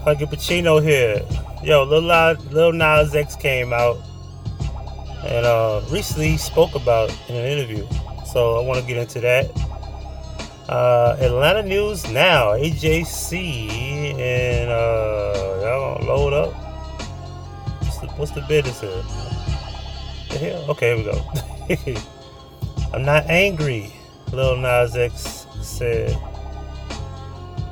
Huggie Pacino here. Yo, Lil Nas X came out and recently spoke about it in an interview. So I want to get into that. Atlanta news now. AJC and y'all gonna load up. What's the business here? The hell? Okay, here we go. I'm not angry, Lil Nas X said.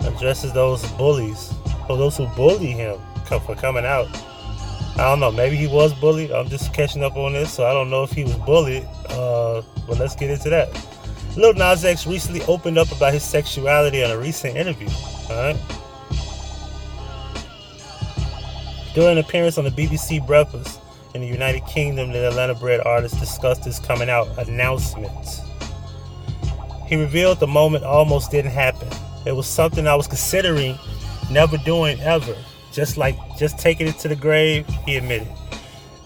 Addresses those bullies, or those who bully him for coming out. I don't know, maybe he was bullied. I'm just catching up on this, so I don't know if he was bullied. But let's get into that. Lil Nas X recently opened up about his sexuality in a recent interview. Alright. During an appearance on the BBC Breakfast in the United Kingdom, the Atlanta-bred artist discussed his coming out announcement. He revealed the moment almost didn't happen. It was something I was considering never doing ever. Just taking it to the grave, he admitted.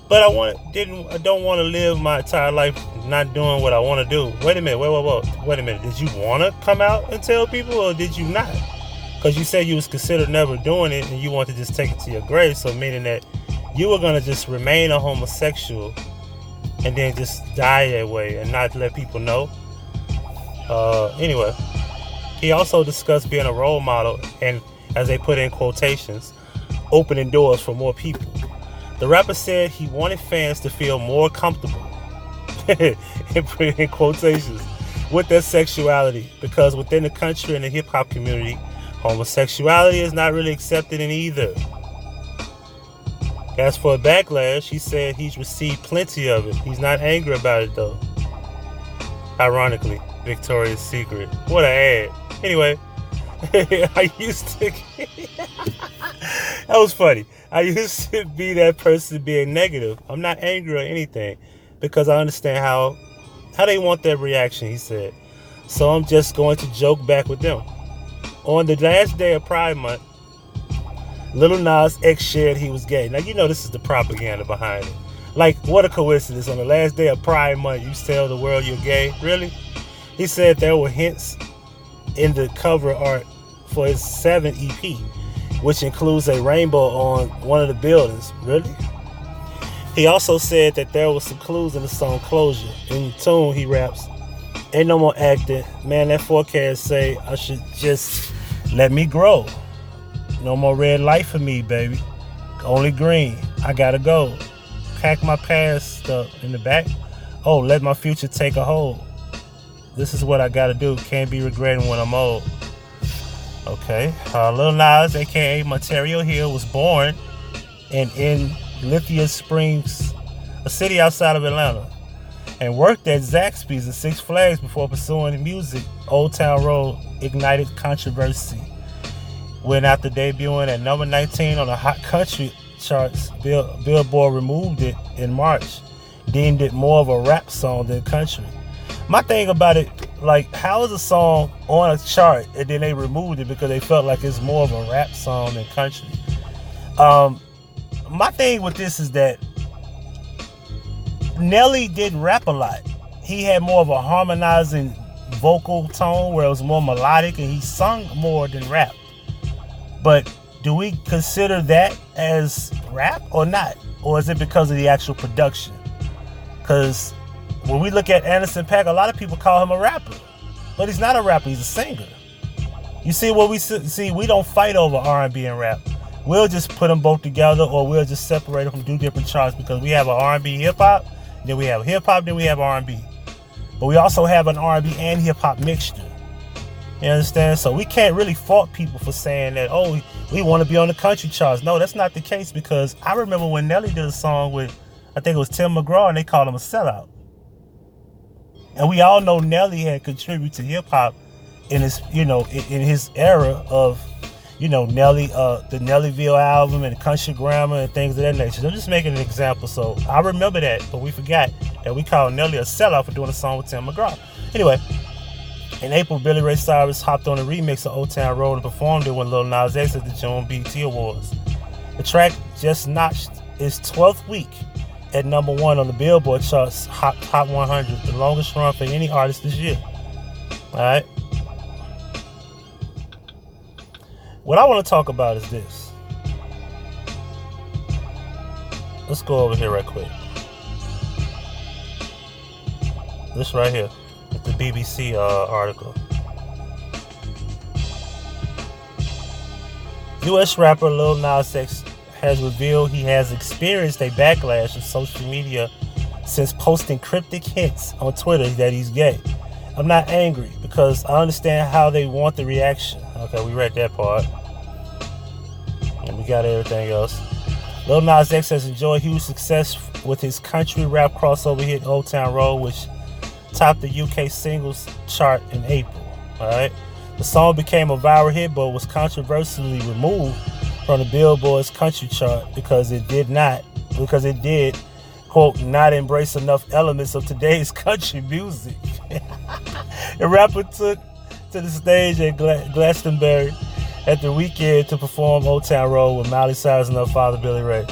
But I don't want to live my entire life not doing what I want to do. Wait a minute, wait a minute. Did you want to come out and tell people, or did you not? Because you said you was considered never doing it and you want to just take it to your grave, so meaning that you were going to just remain a homosexual and then just die that way and not let people know. Anyway, he also discussed being a role model and, as they put in quotations, opening doors for more people. The rapper said he wanted fans to feel more comfortable, and put in quotations, with their sexuality, because within the country and the hip-hop community, homosexuality is not really accepted in either. As for a backlash, he said he's received plenty of it. He's not angry about it though. Ironically, Victoria's Secret. What an ad. Anyway, I used to... That was funny. I used to be that person being negative. I'm not angry or anything because I understand how they want that reaction, he said. So I'm just going to joke back with them. On the last day of Pride Month, Lil Nas X shared he was gay. Now, you know this is the propaganda behind it. Like, what a coincidence. On the last day of Pride Month, you tell the world you're gay? Really? He said there were hints in the cover art for his 7 EP, which includes a rainbow on one of the buildings. Really? He also said that there were some clues in the song Closure. In the tune, he raps, "Ain't no more acting. Man, that forecast say I should just let me grow. No more red light for me, baby. Only green. I gotta go. Pack my past up in the back. Oh, let my future take a hold. This is what I gotta do. Can't be regretting when I'm old." Okay. Lil Nas, a.k.a. Monterio Hill, was born in Lithia Springs, a city outside of Atlanta, and worked at Zaxby's and Six Flags before pursuing music. Old Town Road ignited controversy when, after debuting at number 19 on the Hot Country charts, Billboard removed it in March, deemed it more of a rap song than country. My thing about it, like, how is a song on a chart and then they removed it because they felt like it's more of a rap song than country? My thing with this is that Nelly didn't rap a lot. He had more of a harmonizing vocal tone where it was more melodic, and he sung more than rap. But do we consider that as rap or not? Or is it because of the actual production? Because when we look at Anderson .Paak, a lot of people call him a rapper. But he's not a rapper, he's a singer. You see what we see? We don't fight over R&B and rap. We'll just put them both together, or we'll just separate them from 2 different charts, because we have an R&B hip-hop, then we have hip-hop, then we have R&B. But we also have an R&B and hip-hop mixture. You understand? So we can't really fault people for saying that, oh, we want to be on the country charts. No, that's not the case, because I remember when Nelly did a song with, I think it was Tim McGraw, and they called him a sellout. And we all know Nelly had contributed to hip-hop in his, in his era of, Nelly, the Nellyville album and Country Grammar and things of that nature. I'm just making an example. So I remember that, but we forgot that we called Nelly a sellout for doing a song with Tim McGraw. Anyway, in April, Billy Ray Cyrus hopped on a remix of Old Town Road and performed it with Lil Nas X at the June BET Awards. The track just notched its 12th week at number 1 on the Billboard charts Hot 100, the longest run for any artist this year. All right. What I want to talk about is this. let's go over here right quick. This right here, the BBC article. U.S. rapper Lil Nas X has revealed he has experienced a backlash of social media since posting cryptic hints on Twitter that he's gay. I'm not angry because I understand how they want the reaction. Okay, we read that part. And we got everything else. Lil Nas X has enjoyed huge success with his country rap crossover hit Old Town Road, which topped the UK singles chart in April. Alright. The song became a viral hit but was controversially removed from the Billboard's country chart because it did, quote, not embrace enough elements of today's country music. The rapper took to the stage at Glastonbury at the weekend to perform Old Town Road with Miley Cyrus and her father Billy Ray.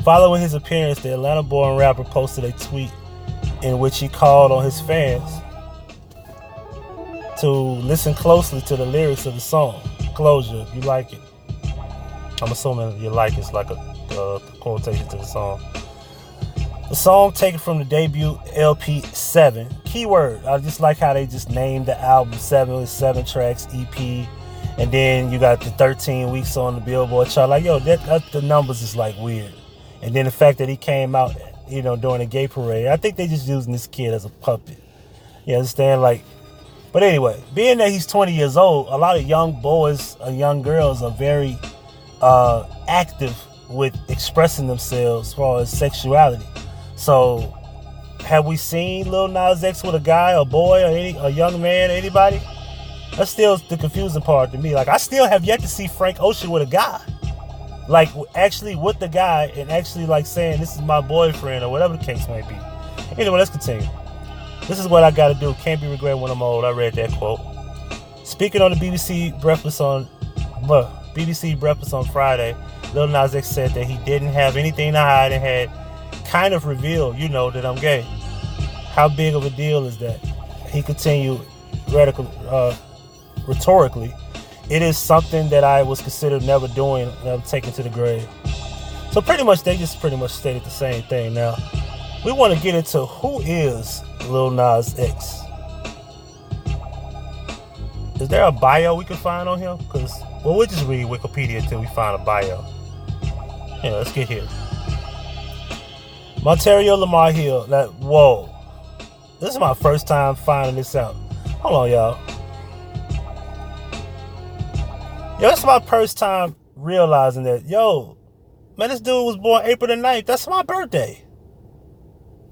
Following his appearance, the Atlanta-born rapper posted a tweet in which he called on his fans to listen closely to the lyrics of the song. Closure, if you like it. I'm assuming you like it's like a quotation to the song. The song taken from the debut LP 7. Keyword, I just like how they just named the album 7 with 7 tracks, EP, and then you got the 13 weeks on the Billboard chart. Like, yo, that the numbers is like weird. And then the fact that he came out, you know, during a gay parade. I think they just using this kid as a puppet. You understand? Like, but anyway, being that he's 20 years old, a lot of young boys or young girls are very active with expressing themselves as far as sexuality. So, have we seen Lil Nas X with a guy, a boy, or a young man, anybody? That's still the confusing part to me. Like, I still have yet to see Frank Ocean with a guy. Like, actually with the guy and actually, like, saying, this is my boyfriend or whatever the case may be. Anyway, let's continue. This is what I got to do. Can't be regretting when I'm old. I read that quote. Speaking on the BBC Breakfast on Friday, Lil Nas X said that he didn't have anything to hide and had kind of revealed, you know, that I'm gay. How big of a deal is that? He continued rhetorically, it is something that I was considered never doing and I'm taken to the grave. So pretty much they just pretty much stated the same thing. Now, we want to get into who is Lil Nas X. Is there a bio we can find on him? Because, well, we'll just read Wikipedia until we find a bio. Yeah, let's get here. Monterio Lamar Hill. Whoa. This is my first time finding this out. Hold on, y'all. Yo, it's my first time realizing that, yo, man, this dude was born April the 9th. That's my birthday.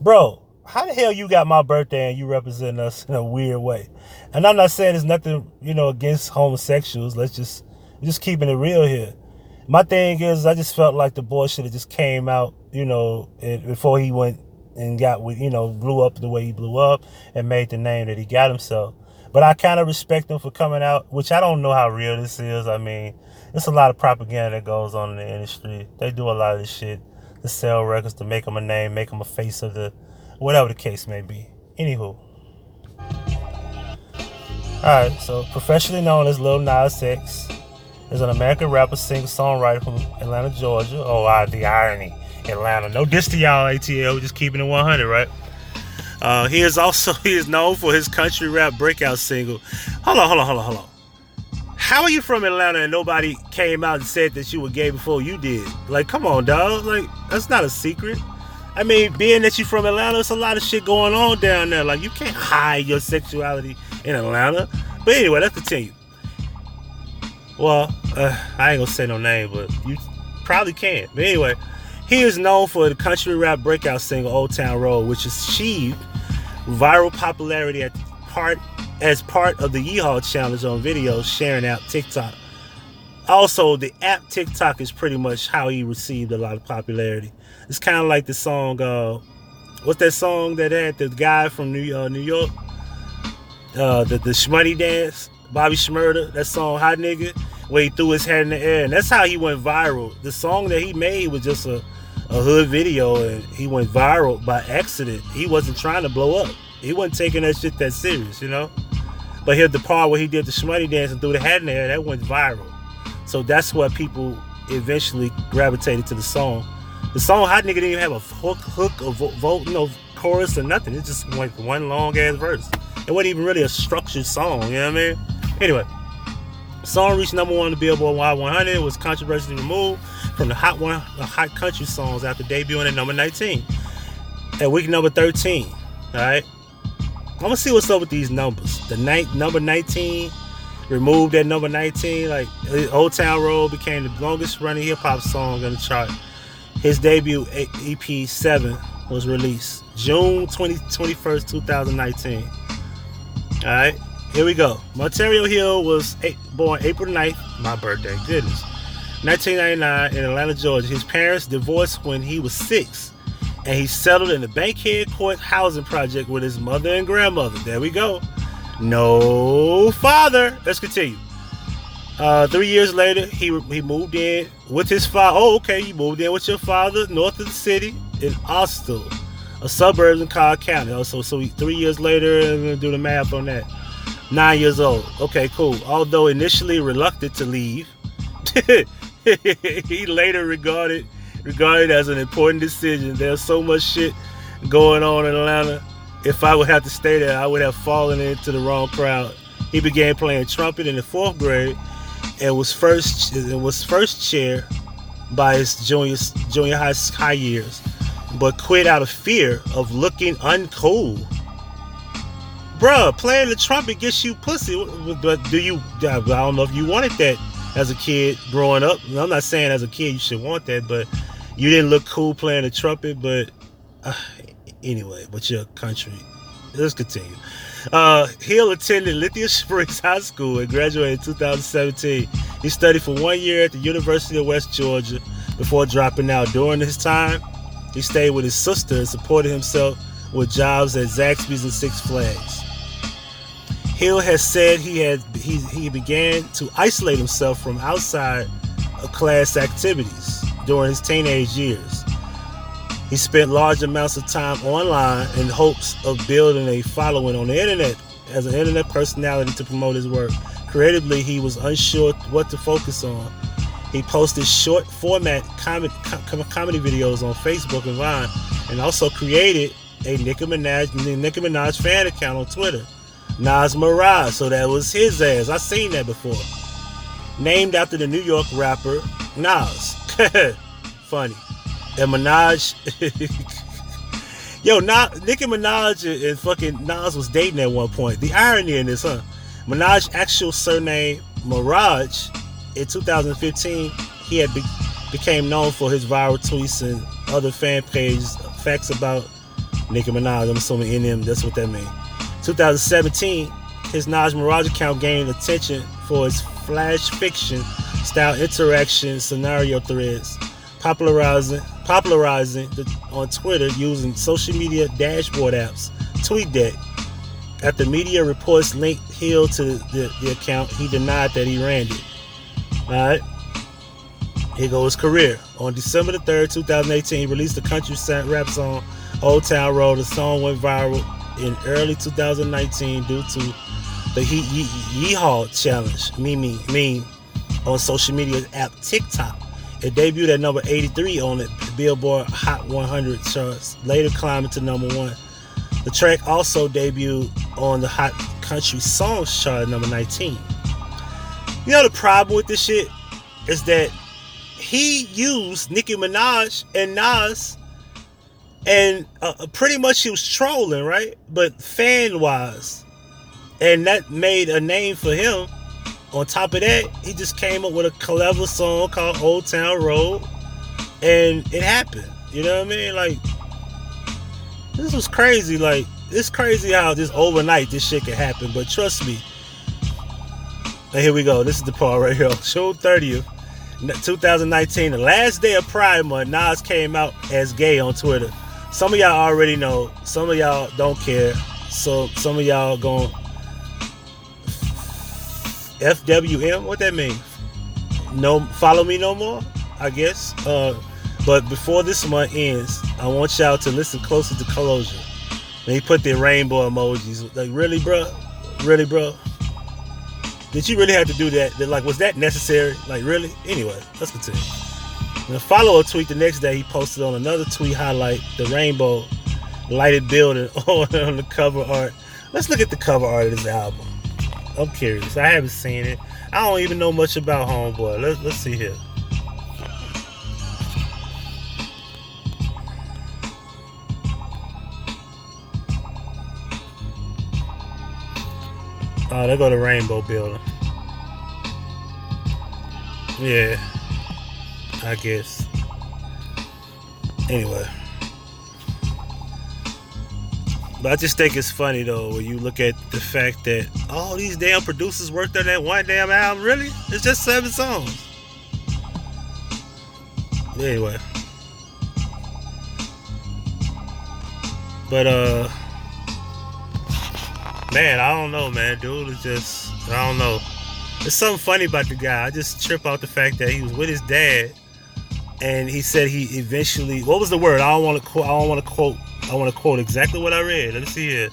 Bro, how the hell you got my birthday and you represent us in a weird way? And I'm not saying there's nothing, you know, against homosexuals. Let's just keeping it real here. My thing is, I just felt like the boy should have just came out, you know, before he went and got, you know, blew up the way he blew up and made the name that he got himself. But I kind of respect him for coming out, which I don't know how real this is. I mean, there's a lot of propaganda that goes on in the industry. They do a lot of this shit to sell records, to make them a name, make them a face of the, whatever the case may be. Anywho. Alright, so professionally known as Lil Nas X, is an American rapper, singer, songwriter from Atlanta, Georgia. Oh, the irony. Atlanta. No diss to y'all, ATL. We're just keeping it 100, right? He is known for his country rap breakout single. Hold on. How are you from Atlanta and nobody came out and said that you were gay before you did? Like, come on, dog. Like, that's not a secret. I mean, being that you're from Atlanta, there's a lot of shit going on down there. Like, you can't hide your sexuality in Atlanta. But anyway, let's continue. Well, I ain't gonna say no name, but you probably can. But anyway, he is known for the country rap breakout single Old Town Road, which achieved viral popularity as part of the Yeehaw Challenge on videos sharing out TikTok. Also, the app TikTok is pretty much how he received a lot of popularity. It's kind of like the song, what's that song that had the guy from New York? The Shmutty Dance, Bobby Shmurda, that song Hot Nigga, where he threw his head in the air. And that's how he went viral. The song that he made was just a hood video, and he went viral by accident. He wasn't trying to blow up. He wasn't taking that shit that serious, you know? But here's the part where he did the Shmutty Dance and threw the hat in the air, that went viral. So that's what people eventually gravitated to the song. The song Hot Nigga didn't even have a hook or chorus or nothing. It just went one long ass verse. It wasn't even really a structured song, you know what I mean? Anyway, the song reached number 1 on the Billboard Hot 100. It was controversially removed from the Hot Country Songs after debuting at number 19. At week number 13, all right? I'm gonna see what's up with these numbers. The number 19, removed at number 19. Like, Old Town Road became the longest running hip hop song on the chart. His debut EP 7 was released June 21st, 2019. All right, here we go. Monterio Hill was born April 9th, my birthday, goodness, 1999 in Atlanta, Georgia. His parents divorced when he was 6, and he settled in the Bankhead Court housing project with his mother and grandmother. There we go. No father. Let's continue. 3 years later, he moved in with his father. Oh, okay, you moved in with your father north of the city in Austell, a suburb in Cobb County. Also, so 3 years later, I'm gonna do the math on that. 9 years old. Okay, cool. Although initially reluctant to leave, he later regarded as an important decision. There's so much shit going on in Atlanta. If I would have to stay there, I would have fallen into the wrong crowd. He began playing trumpet in the 4th grade and was first chair by his junior high years, but quit out of fear of looking uncool. Bruh, playing the trumpet gets you pussy, but I don't know if you wanted that as a kid growing up. I'm not saying as a kid you should want that, but you didn't look cool playing the trumpet. But anyway, but you're country. Let's continue. Hill attended Lithia Springs High School and graduated in 2017. He studied for 1 year at the University of West Georgia before dropping out. During his time, he stayed with his sister and supported himself with jobs at Zaxby's and Six Flags. Hill has said he began to isolate himself from outside of class activities during his teenage years. He spent large amounts of time online in hopes of building a following on the internet as an internet personality to promote his work. Creatively, he was unsure what to focus on. He posted short format comedy videos on Facebook and Vine, and also created a Nicki Minaj fan account on Twitter, Nas Mirage. So that was his ass. I seen that before. Named after the New York rapper Nas. Funny. And Minaj, Nicki Minaj and fucking Nas was dating at one point. The irony in this, huh? Minaj's actual surname, Mirage, in 2015, he had became known for his viral tweets and other fan pages, facts about Nicki Minaj. I'm assuming NM, that's what that means. 2017, his Nas Mirage account gained attention for his flash fiction style interaction scenario threads, popularizing on Twitter using social media dashboard apps, TweetDeck. After media reports linked Hill to the account, he denied that he ran it. Alright, here goes his career. On December the 3rd, 2018, he released the country rap song Old Town Road. The song went viral in early 2019 due to the Yeehaw challenge meme on social media app TikTok. It debuted at number 83 on the Billboard Hot 100 charts, later climbing to number 1. The track also debuted on the Hot Country Songs chart at number 19. You know the problem with this shit is that he used Nicki Minaj and Nas, and pretty much he was trolling, right? But fan-wise, and that made a name for him. On top of that, he just came up with a clever song called Old Town Road, and it happened. You know what I mean? Like, this was crazy. Like, it's crazy how just overnight this shit can happen. But trust me. And here we go. This is the part right here. June 30th, 2019, the last day of Pride Month, Nas came out as gay on Twitter. Some of y'all already know. Some of y'all don't care. So some of y'all going FWM, what that mean? No, follow me no more, I guess. But before this month ends, I want y'all to listen closer to closure. And he put the rainbow emojis. Like, really, bro? Really, bro? Did you really have to do that? Like, was that necessary? Like, really? Anyway, let's continue. And the follow-up tweet the next day, he posted on another tweet highlight the rainbow lighted building on the cover art. Let's look at the cover art of this album. I'm curious. I haven't seen it. I don't even know much about Homeboy. Let's see here. Oh, there go the rainbow building. Yeah, I guess. Anyway. But I just think it's funny though when you look at the fact that all these damn producers worked on that one damn album. Really? It's just 7 songs. Anyway. But man, I don't know, man. Dude is just, I don't know. There's something funny about the guy. I just trip out the fact that he was with his dad, and he said he eventually. What was the word? I want to quote exactly what I read. Let me see here.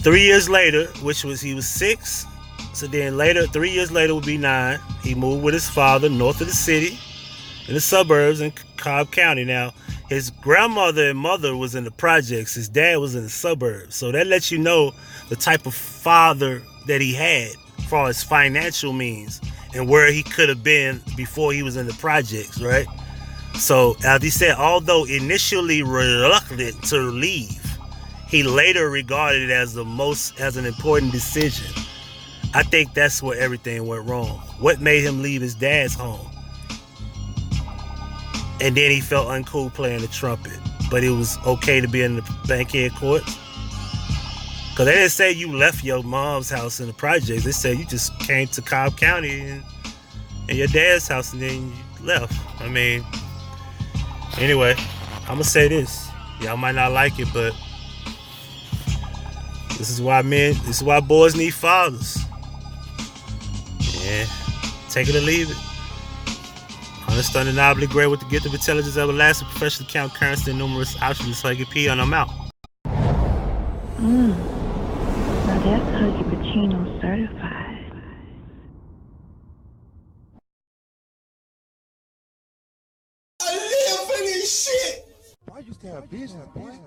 3 years later, which was he was 6. So then later, 3 years later would be 9. He moved with his father north of the city, in the suburbs in Cobb County. Now, his grandmother and mother was in the projects. His dad was in the suburbs. So that lets you know the type of father that he had as far as financial means and where he could have been before he was in the projects, right? So, as he said, although initially reluctant to leave, he later regarded it as an important decision. I think that's where everything went wrong. What made him leave his dad's home? And then he felt uncool playing the trumpet. But it was okay to be in the Bankhead courts. Because they didn't say you left your mom's house in the projects. They said you just came to Cobb County and your dad's house and then you left. I mean, anyway, I'm going to say this. Y'all might not like it, but this is why boys need fathers. Yeah, take it or leave it. Honest, undeniably great with the gift of intelligence, everlasting, professional account, currency, and numerous options. Huggie P, and I'm out. Now that's Huggie Pacino certified. I live for this shit. Why you used to have business, boy?